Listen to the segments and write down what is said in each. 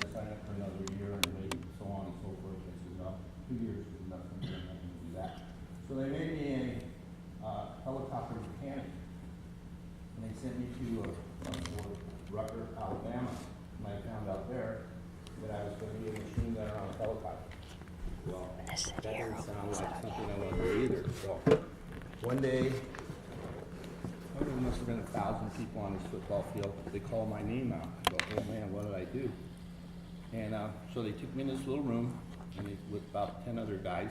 to sign up for another year and wait, and so on and so forth. I said, no, 2 years is nothing, I'm not going to do that. So they made me a helicopter mechanic, and they sent me to Rucker, Alabama, and I found out there that I was going to be a machine gunner on a helicopter. Well, that didn't sound like something I wanted to do either. So one day, there must have been 1,000 people on this football field. They called my name out. I go, oh man, what did I do? And so they took me in this little room, and with about 10 other guys,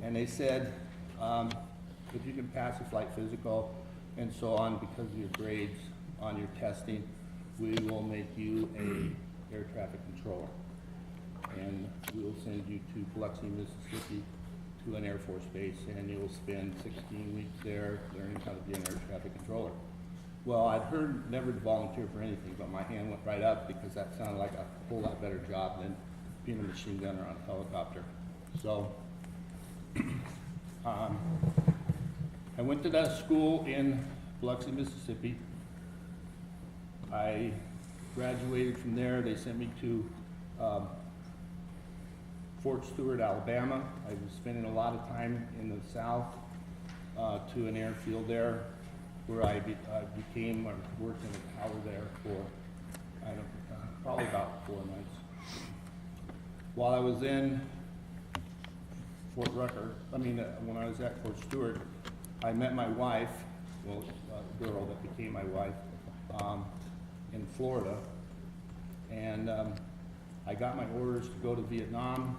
and they said, if you can pass a flight physical and so on because of your grades on your testing, we will make you a air traffic controller. And we will send you to Biloxi, Mississippi, to an Air Force base, and you'll spend 16 weeks there learning how to be an air traffic controller. Well, I'd heard never to volunteer for anything, but my hand went right up because that sounded like a whole lot better job than being a machine gunner on a helicopter. So I went to that school in Biloxi, Mississippi. I graduated from there. They sent me to Fort Stewart, Alabama. I was spending a lot of time in the South to an airfield there where I became or worked in a tower there for probably about 4 months. While I was in Fort Rucker, when I was at Fort Stewart, I met my wife, well, a girl that became my wife, in Florida, and I got my orders to go to Vietnam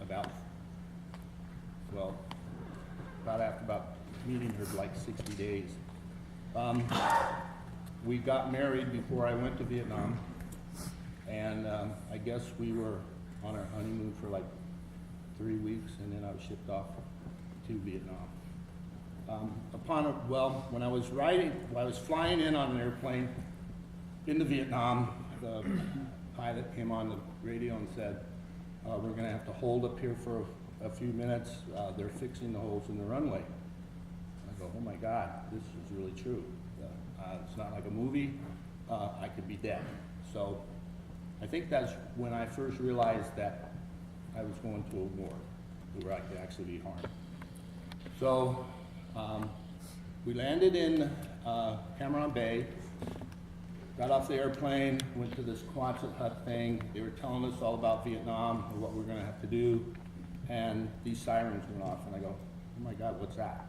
about meeting her like 60 days. We got married before I went to Vietnam, and I guess we were on our honeymoon for like 3 weeks, and then I was shipped off to Vietnam. When I was flying in on an airplane into Vietnam, the pilot came on the radio and said, we're going to have to hold up here for a few minutes. They're fixing the holes in the runway. I go, oh my God, this is really true. It's not like a movie. I could be dead. So I think that's when I first realized that I was going to a war where I could actually be harmed. So we landed in Cameron Bay, got off the airplane, went to this Quonset hut thing. They were telling us all about Vietnam and what we're going to have to do, and these sirens went off, and I go, oh my God, what's that?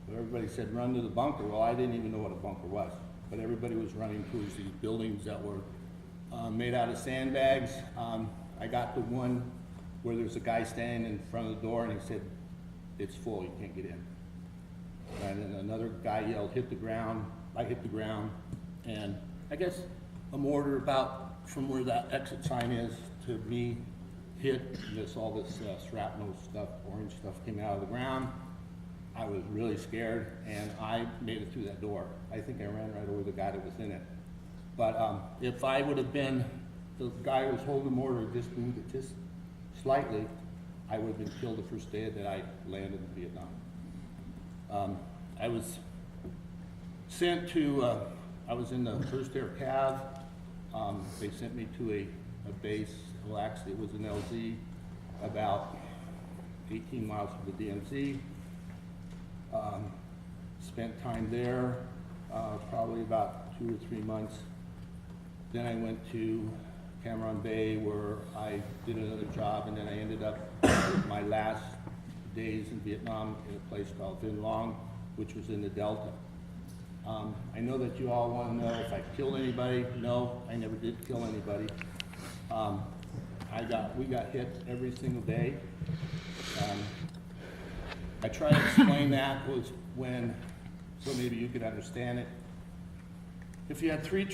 So everybody said, run to the bunker. Well, I didn't even know what a bunker was, but everybody was running towards these buildings that were made out of sandbags. I got to one where there's a guy standing in front of the door, and he said, it's full, you can't get in. And then another guy yelled, hit the ground. I hit the ground, and I guess a mortar about from where that exit sign is to me hit all this shrapnel stuff, orange stuff came out of the ground. I was really scared, and I made it through that door. I think I ran right over the guy that was in it. But if I would have been, the guy who was holding the mortar just moved it just slightly, I would have been killed the first day that I landed in Vietnam. I was sent to, I was in the 1st Air Cav. They sent me to a base, well actually it was an LZ, about 18 miles from the DMZ. Spent time there, probably about 2 or 3 months. Then I went to Cameron Bay where I did another job, and then I ended up my last days in Vietnam in a place called Vinh Long, which was in the Delta. I know that you all want to know if I killed anybody. No, I never did kill anybody. We got hit every single day. I try to explain that was when, so maybe you could understand it. If you had 3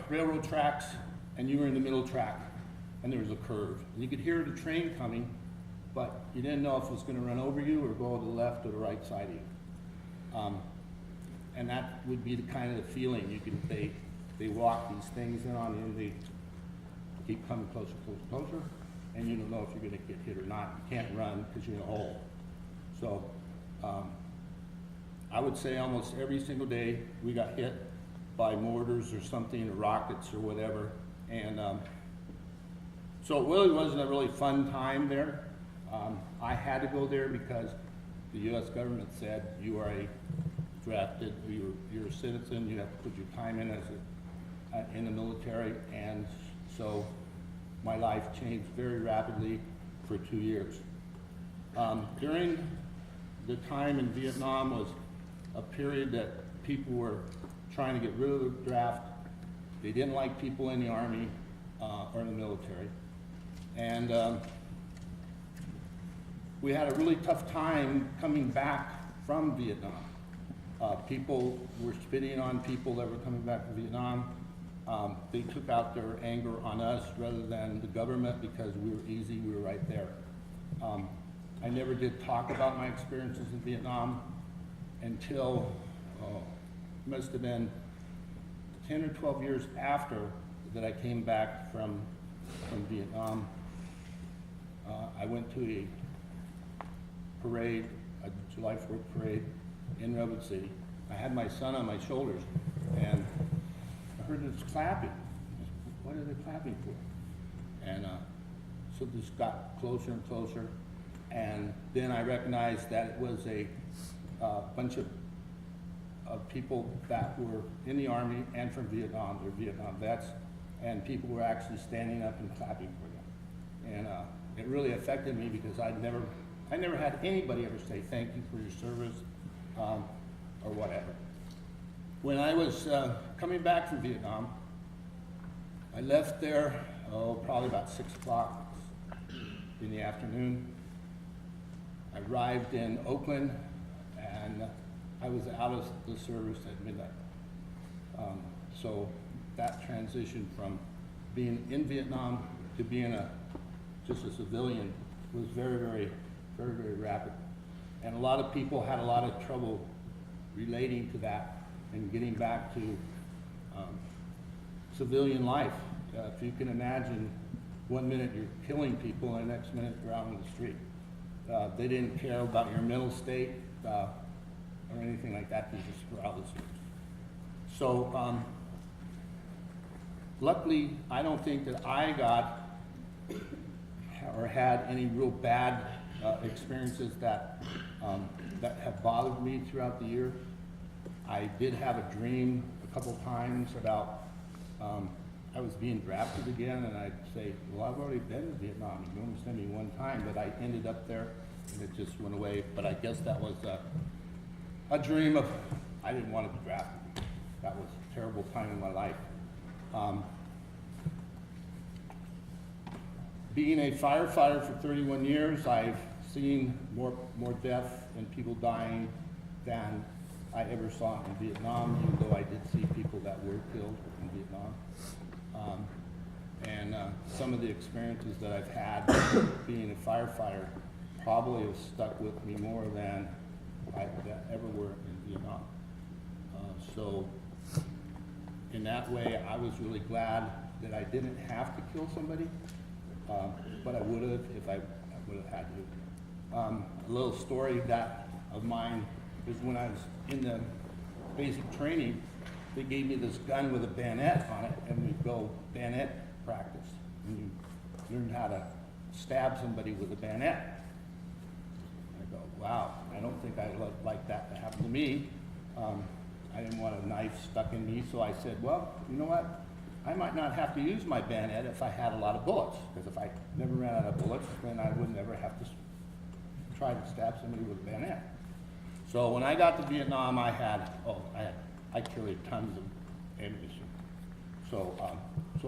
railroad tracks and you were in the middle track and there was a curve, and you could hear the train coming, but you didn't know if it was going to run over you or go to the left or the right side of you. And that would be the kind of the feeling you can, they walk these things in on you, and they keep coming closer, closer, closer, and you don't know if you're going to get hit or not. You can't run because you're in a hole. So I would say almost every single day we got hit by mortars or something, or rockets or whatever, And so it really wasn't a really fun time there. I had to go there because the U.S. government said you are a drafted, you're a citizen, you have to put your time in as in the military, and so my life changed very rapidly for 2 years. During the time in Vietnam was a period that people were trying to get rid of the draft. They didn't like people in the Army or in the military. And we had a really tough time coming back from Vietnam. People were spitting on people that were coming back from Vietnam. They took out their anger on us rather than the government because we were easy, we were right there. I never did talk about my experiences in Vietnam until, must have been 10 or 12 years after that I came back from Vietnam. I went to a parade, a July 4th parade in Redwood City. I had my son on my shoulders, and I heard this clapping. What are they clapping for? And so this got closer and closer, and then I recognized that it was a bunch of people that were in the Army and from Vietnam. They're Vietnam vets, and people were actually standing up and clapping for them. And it really affected me because I never had anybody ever say thank you for your service or whatever. When I was coming back from Vietnam, I left there, probably about 6 o'clock in the afternoon. I arrived in Oakland, and I was out of the service at midnight. So that transition from being in Vietnam to being just a civilian was very, very, very, very rapid. And a lot of people had a lot of trouble relating to that and getting back to civilian life. If you can imagine, 1 minute you're killing people and the next minute you're out on the street. They didn't care about your mental state or anything like that. They just were out of the street. So luckily, I don't think that I got or had any real bad experiences that that have bothered me throughout the year. I did have a dream a couple times about I was being drafted again, and I'd say, well, I've already been to Vietnam. You only sent me one time, but I ended up there, and it just went away. But I guess that was a dream of, I didn't want to be drafted. That was a terrible time in my life. Being a firefighter for 31 years, I've seen more death and people dying than I ever saw in Vietnam, even though I did see people that were killed in Vietnam. And some of the experiences that I've had being a firefighter probably have stuck with me more than I ever were in Vietnam. So in that way, I was really glad that I didn't have to kill somebody, but I would have if I would have had to. A little story of mine is when I was in the basic training, they gave me this gun with a bayonet on it, and we'd go bayonet practice. And you learn how to stab somebody with a bayonet. I go, wow, I don't think I'd like that to happen to me. I didn't want a knife stuck in me, so I said, well, you know what? I might not have to use my bayonet if I had a lot of bullets, because if I never ran out of bullets, then I would never have to try to stab somebody with a bayonet. So when I got to Vietnam, I carried tons of ammunition. So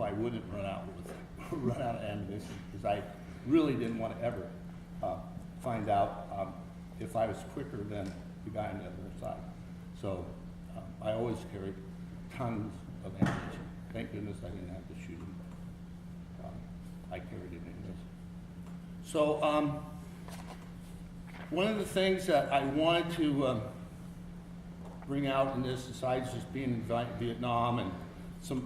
I wouldn't run out of ammunition, because I really didn't want to ever find out if I was quicker than the guy on the other side. So I always carried tons of ammunition. Thank goodness I didn't have to shoot him. I carried it anyways. So one of the things that I wanted to bring out in this, besides just being in Vietnam, and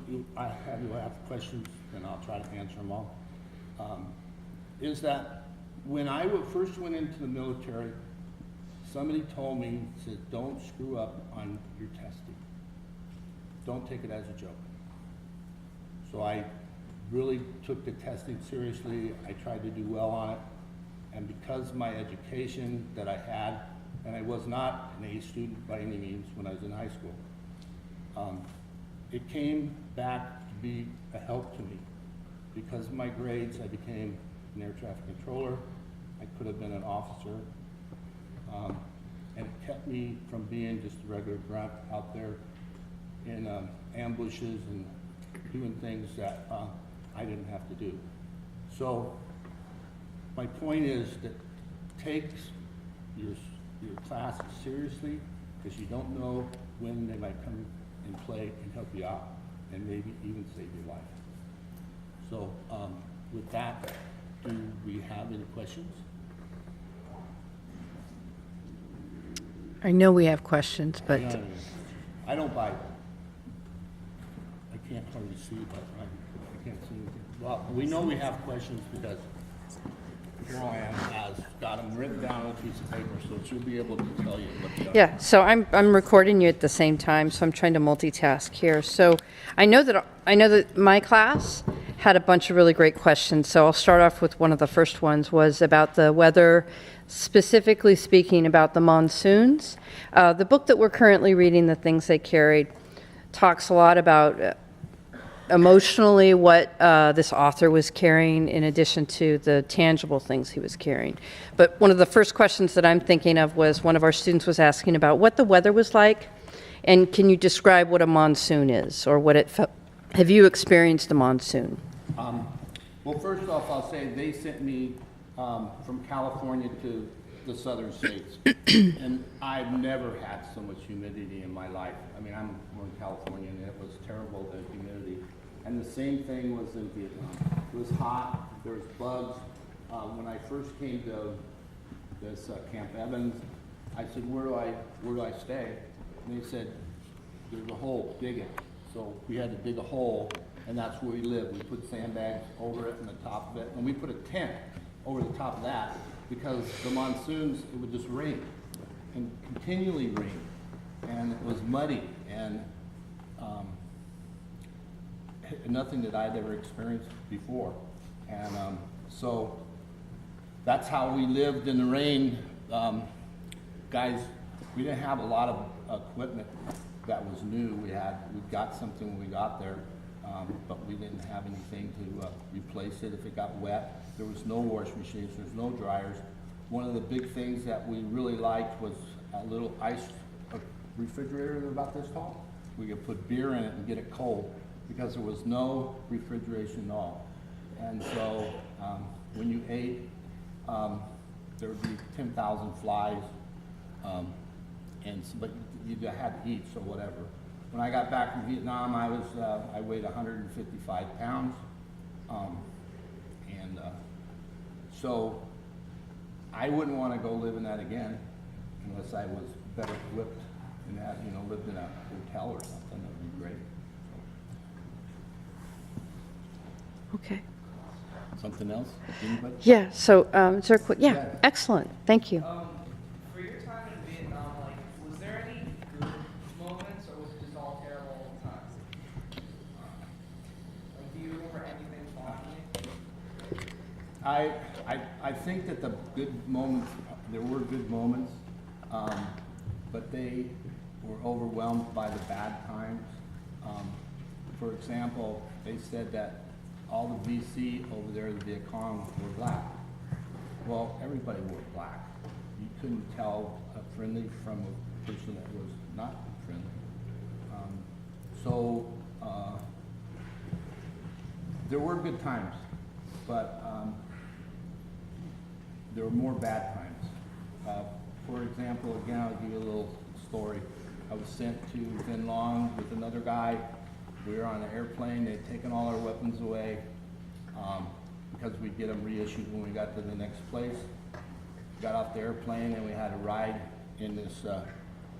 you'll have questions, and I'll try to answer them all, is that when I first went into the military, somebody told me, said, don't screw up on your testing. Don't take it as a joke. So I really took the testing seriously. I tried to do well on it. And because of my education that I had, and I was not an A student by any means when I was in high school, it came back to be a help to me. Because of my grades, I became an air traffic controller. I could have been an officer. And it kept me from being just a regular grunt out there in ambushes and doing things that I didn't have to do. So my point is that take your classes seriously, because you don't know when they might come and play and help you out and maybe even save your life. So with that, do we have any questions? I know we have questions, but I don't buy it. I can't hardly see, but I can't see anything. Well, we know we have questions because Carol Ann has got them written down on a piece of paper, so she'll be able to tell you what they are. yeah, so I'm recording you at the same time, so I'm trying to multitask here. So I know that my class had a bunch of really great questions. So I'll start off with one of the first ones was about the weather, specifically speaking about the monsoons. The book that we're currently reading, The Things They Carried, talks a lot about emotionally what this author was carrying in addition to the tangible things he was carrying. But one of the first questions that I'm thinking of was one of our students was asking about what the weather was like, and can you describe what a monsoon is, or what it felt? Have you experienced a monsoon? Well, first off, I'll say they sent me from California to the southern states, and I've never had so much humidity in my life. I mean, I'm from California, and it was terrible, the humidity. And the same thing was in Vietnam. It was hot, there was bugs. When I first came to this Camp Evans, I said, where do I stay? And they said, there's a hole, dig it. So we had to dig a hole, and that's where we lived. We put sandbags over it and the top of it, and we put a tent over the top of that because the monsoons, it would just rain and continually rain, and it was muddy and nothing that I'd ever experienced before. And so that's how we lived in the rain. Guys, we didn't have a lot of equipment that was new. We got something when we got there, but we didn't have anything to replace it if it got wet. There was no washing machines, there's no dryers. One of the big things that we really liked was a little ice refrigerator about this tall. We could put beer in it and get it cold because there was no refrigeration at all. And so when you ate, there would be 10,000 flies, but you had to eat, so whatever. When I got back from Vietnam, I weighed 155 pounds, so I wouldn't want to go live in that again unless I was better equipped and had, lived in a hotel or something. That would be great. Okay. Something else? Anybody? Yeah, so, is there a Yeah. excellent, thank you. For your time in Vietnam, was there any good moments, or was it just all terrible all the time? Do you remember anything fondly? I think that the good moments, there were good moments, but they were overwhelmed by the bad times. For example, they said that all the VC over there, the Viet Cong, were black. Well, everybody wore black. You couldn't tell a friendly from a person that was not friendly. There were good times, but there were more bad times. For example, again, I'll give you a little story. I was sent to Vinh Long with another guy. We were on an airplane. They'd taken all our weapons away because we'd get them reissued when we got to the next place. Got off the airplane and we had a ride in this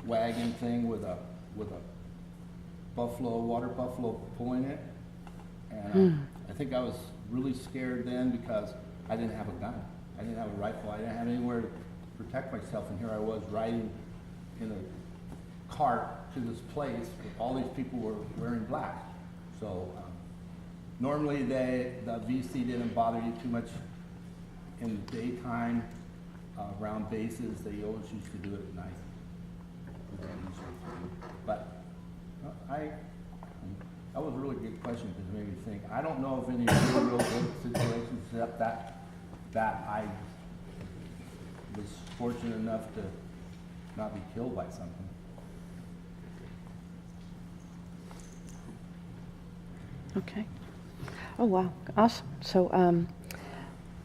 wagon thing with a water buffalo pulling it. And I think I was really scared then because I didn't have a gun. I didn't have a rifle. I didn't have anywhere to protect myself. And here I was riding in a cart to this place where all these people were wearing black. So Normally, the VC didn't bother you too much in the daytime, around bases. They always used to do it at night. But that was a really good question because it made me think. I don't know of any real good situations except that I was fortunate enough to not be killed by something. Okay. Oh, wow. Awesome. So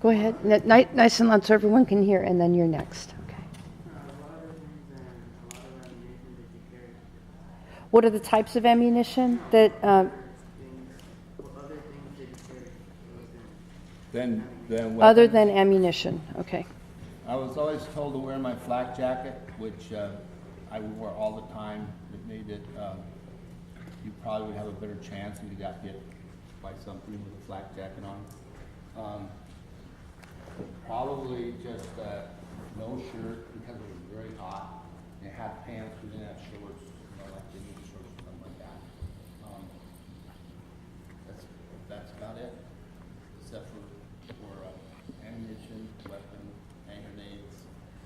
go ahead. Nice and loud so everyone can hear, and then you're next. Okay. What are the types of ammunition that... Then other than ammunition, okay. I was always told to wear my flak jacket, which I wore all the time. It made it, you probably would have a better chance if you got hit by something with a flak jacket on. Probably just no shirt because it was very hot. It had pants, we didn't have shorts, like they need shorts or something like that. That's about it, except for ammunition, weapon, hand grenades,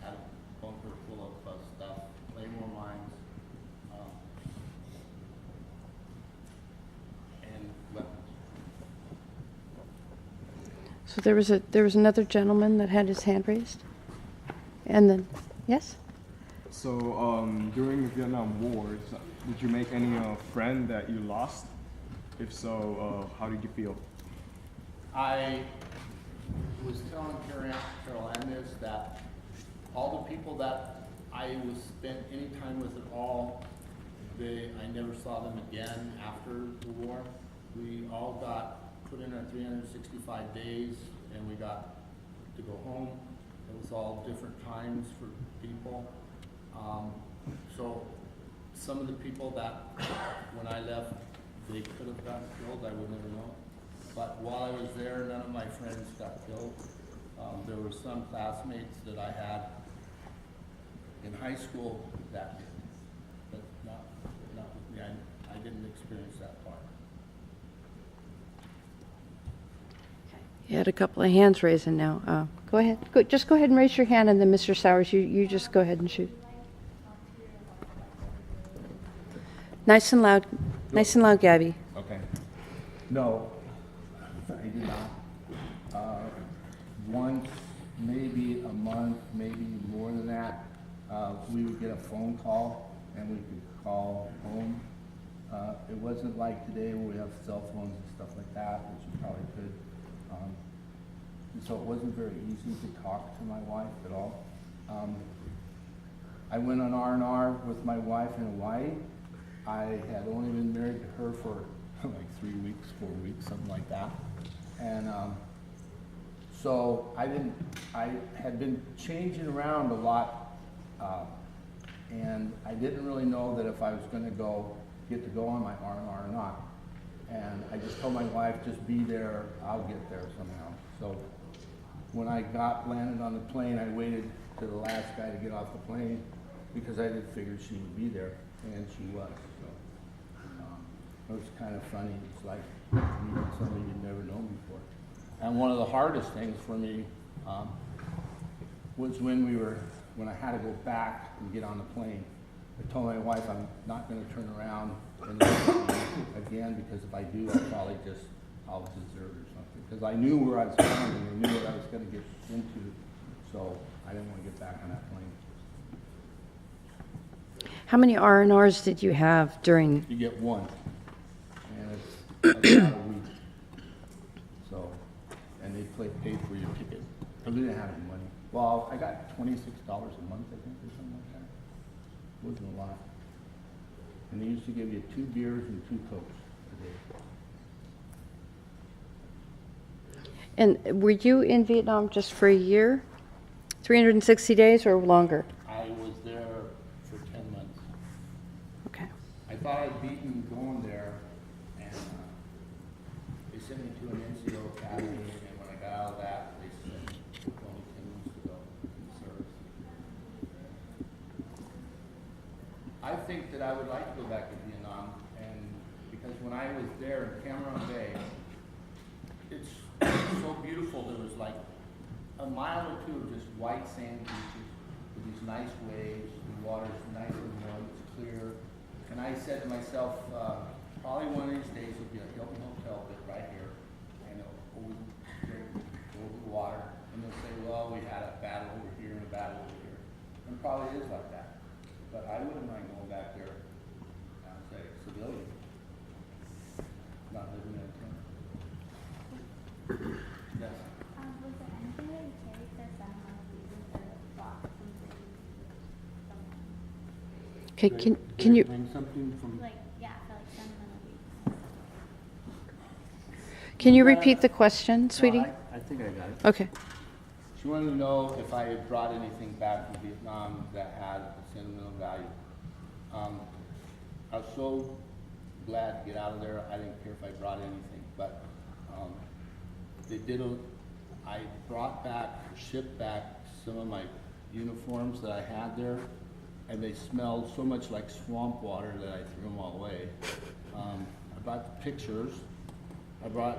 had a bunker full of stuff, claymore mines, and weapons. So there was another gentleman that had his hand raised? And then, yes? So during the Vietnam Wars, did you make any friend that you lost? If so, how did you feel? I was telling Carol Ann this, that all the people that I was spent any time with at all, I never saw them again after the war. We all got put in our 365 days and we got to go home. It was all different times for people. So some of the people that when I left, they could have gotten killed, I would never know. But while I was there, none of my friends got killed. There were some classmates that I had in high school that did, but not with me. I didn't experience that part. You had a couple of hands raising now. Go ahead. Just go ahead and raise your hand, and then Mr. Sowers, you just go ahead and shoot. Nice and loud. Nice and loud, Gabby. Okay. No, I did not. Once, maybe a month, maybe more than that, we would get a phone call and we could call home. It wasn't like today where we have cell phones and stuff like that, which you probably could. And so it wasn't very easy to talk to my wife at all. I went on R&R with my wife in Hawaii. I had only been married to her for like 3 weeks, 4 weeks, something like that. And so I had been changing around a lot, and I didn't really know that if I was going to get to go on my R&R or not. And I just told my wife, just be there, I'll get there somehow. So when I landed on the plane, I waited to the last guy to get off the plane because I did figure she would be there, and she was. So it was kind of funny. It's like meeting somebody you'd never known before. And one of the hardest things for me was when I had to go back and get on the plane. I told my wife I'm not going to turn around and look at me again, because if I do, I'll desert or something. Because I knew where I was going and I knew what I was going to get into, so I didn't want to get back on that plane. How many R&Rs did you have during? You get one, and it's about a week. So, and they pay for your ticket. Because we didn't have any money. Well, I got $26 a month, I think, or something like that. It wasn't a lot. And they used to give you 2 beers and 2 Cokes a day. And were you in Vietnam just for a year? 360 days or longer? I was there for 10 months. Okay. I thought I'd beaten going there, and they sent me to an NCO academy, and when I got out of that, they sent me only 10 months to go in the service. I think that I would like to go back to Vietnam, and because when I was there in Cam Ranh Bay, it's so beautiful. There was like a mile or two of just white sand beaches with these nice waves. The water's nice and warm, it's clear. And I said to myself, probably one of these days will be a Hilton Hotel bit right here, and over the water. And they'll say, well, we had a battle over here and a battle over here. And it probably is like that. But I wouldn't mind going back there and say civilian, not living in a tent. Yes. Was there anything that you carried for sentimental reasons or bought something from Can you, Bring something from? like, yeah, for like sentimental reasons? can you repeat the question, sweetie? I think I got it. Okay. She wanted to know if I had brought anything back from Vietnam that had a sentimental value. I was so glad to get out of there. I didn't care if I brought anything, but I brought back, shipped back some of my uniforms that I had there, and they smelled so much like swamp water that I threw them all away. I brought the pictures. I brought,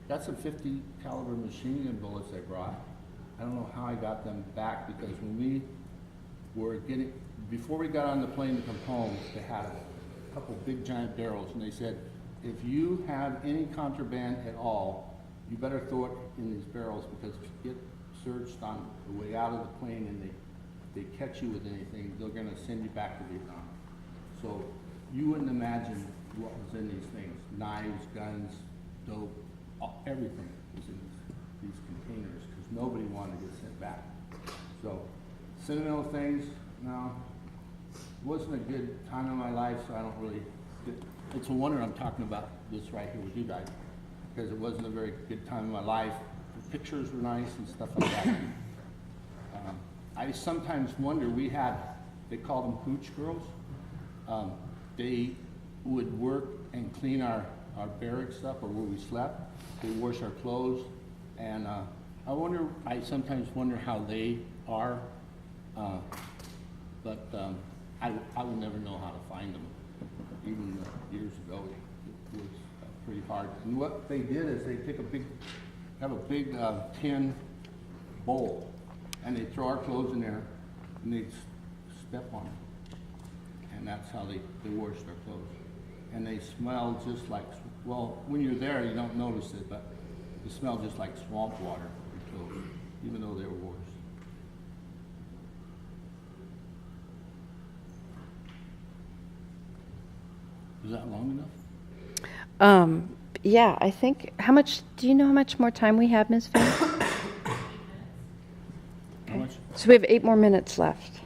got some 50 caliber machine gun bullets I brought. I don't know how I got them back, because when we were before we got on the plane to come home, they had a couple big giant barrels, and they said, if you have any contraband at all, you better throw it in these barrels, because if you get searched on the way out of the plane and they catch you with anything, they're gonna send you back to Vietnam. So you wouldn't imagine what was in these things: knives, guns, dope, everything was in these containers, because nobody wanted to get sent back. So sentimental things, no. It wasn't a good time in my life, so I don't really, it's a wonder I'm talking about this right here with you guys, because it wasn't a very good time in my life. The pictures were nice and stuff like that. I sometimes wonder, they called them hooch girls. They would work and clean our barracks up, or where we slept. They wash our clothes, and I sometimes wonder how they are, but I would never know how to find them. Even years ago, it was pretty hard. And what they did is they have a big tin bowl, and they throw our clothes in there, and they'd step on it. And that's how they washed our clothes. And they smell just like, well, when you're there, you don't notice it, but they smell just like swamp water, your clothes, even though they were washed. Is that long enough? Yeah, I think, do you know how much more time we have, Ms. Finn? How much? So we have 8 more minutes left.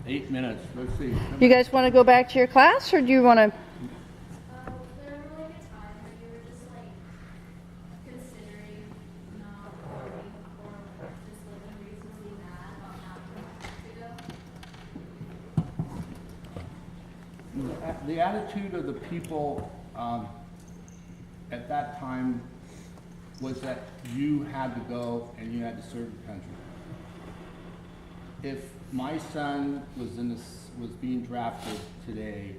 8 minutes, let's see. You guys want to go back to your class, or do you want to? There were like a time where you were just like considering not going or just living reasonably mad about not going to go? The attitude of the people at that time was that you had to go and you had to serve the country. If my son was being drafted today,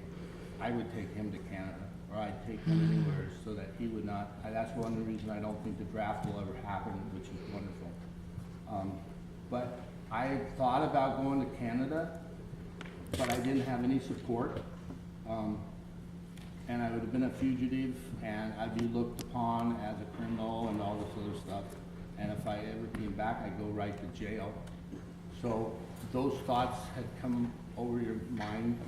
I would take him to Canada, or I'd take him anywhere so that he would not. That's one of the reasons I don't think the draft will ever happen, which is wonderful. But I thought about going to Canada, but I didn't have any support. And I would have been a fugitive, and I'd be looked upon as a criminal and all this other stuff. And if I ever came back, I'd go right to jail. So those thoughts had come over your mind.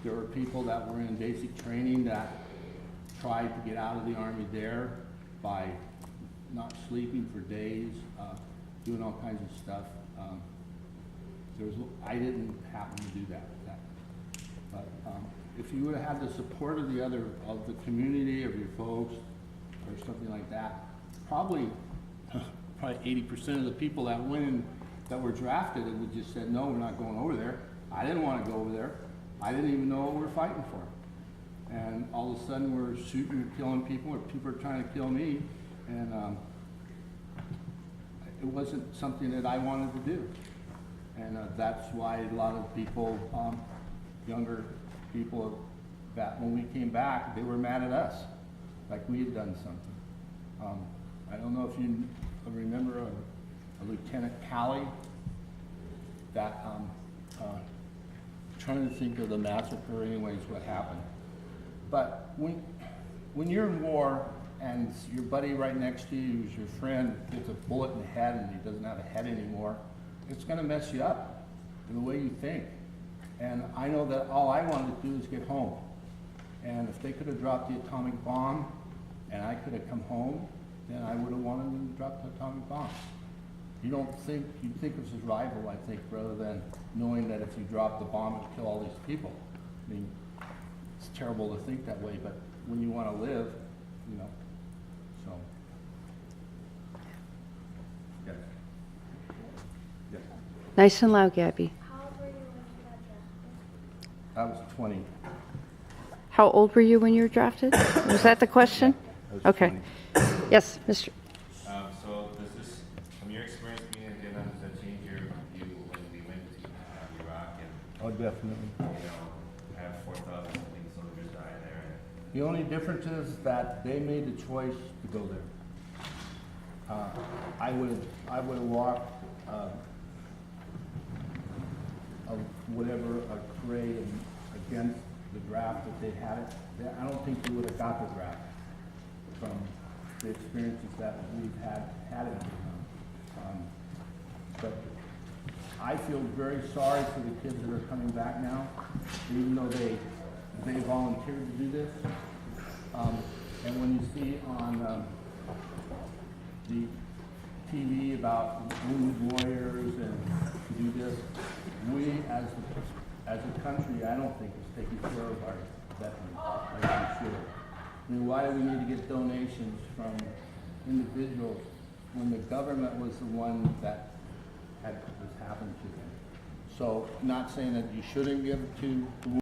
There were people that were in basic training that tried to get out of the Army there by not sleeping for days, doing all kinds of stuff. I didn't happen to do that. But if you would have had the support of the community, of your folks, or something like that, probably 80% of the people that went in, that were drafted, would just said, no, we're not going over there. I didn't want to go over there. I didn't even know what we were fighting for. And all of a sudden we're shooting and killing people, or people are trying to kill me, and it wasn't something that I wanted to do. And that's why a lot of people, younger people, that when we came back, they were mad at us, like we had done something. I don't know if you remember a Lieutenant Calley that, trying to think of the massacre anyways, what happened. But when you're in war and your buddy right next to you, who's your friend, gets a bullet in the head and he doesn't have a head anymore, it's gonna mess you up in the way you think. And I know that all I wanted to do is get home. And if they could have dropped the atomic bomb and I could have come home, then I would have wanted them to drop the atomic bomb. You think of survival, I think, rather than knowing that if you drop the bomb, it'll kill all these people. I mean, it's terrible to think that way, but when you want to live, you know, so. Yes. Yes. Nice and loud, Gabby. How old were you when you got drafted? I was 20. How old were you when you were drafted? Was that the question? I was Okay. 20. Yes, Mr. So does this, from your experience being in Vietnam, does that change your view when we went to Iraq and, Oh, definitely. have 4,000 something soldiers die there? The only difference is that they made the choice to go there. I would have walked a parade against the draft if they had it. I don't think we would have got the draft from the experiences that we've had in Vietnam. But I feel very sorry for the kids that are coming back now, even though they volunteered to do this. And when you see on the TV about wounded warriors and to do this, we as a country, I don't think is taking care of our veterans like we should. I mean, why do we need to get donations from individuals when the government was the one that had this happen to them? So, not saying that you shouldn't give to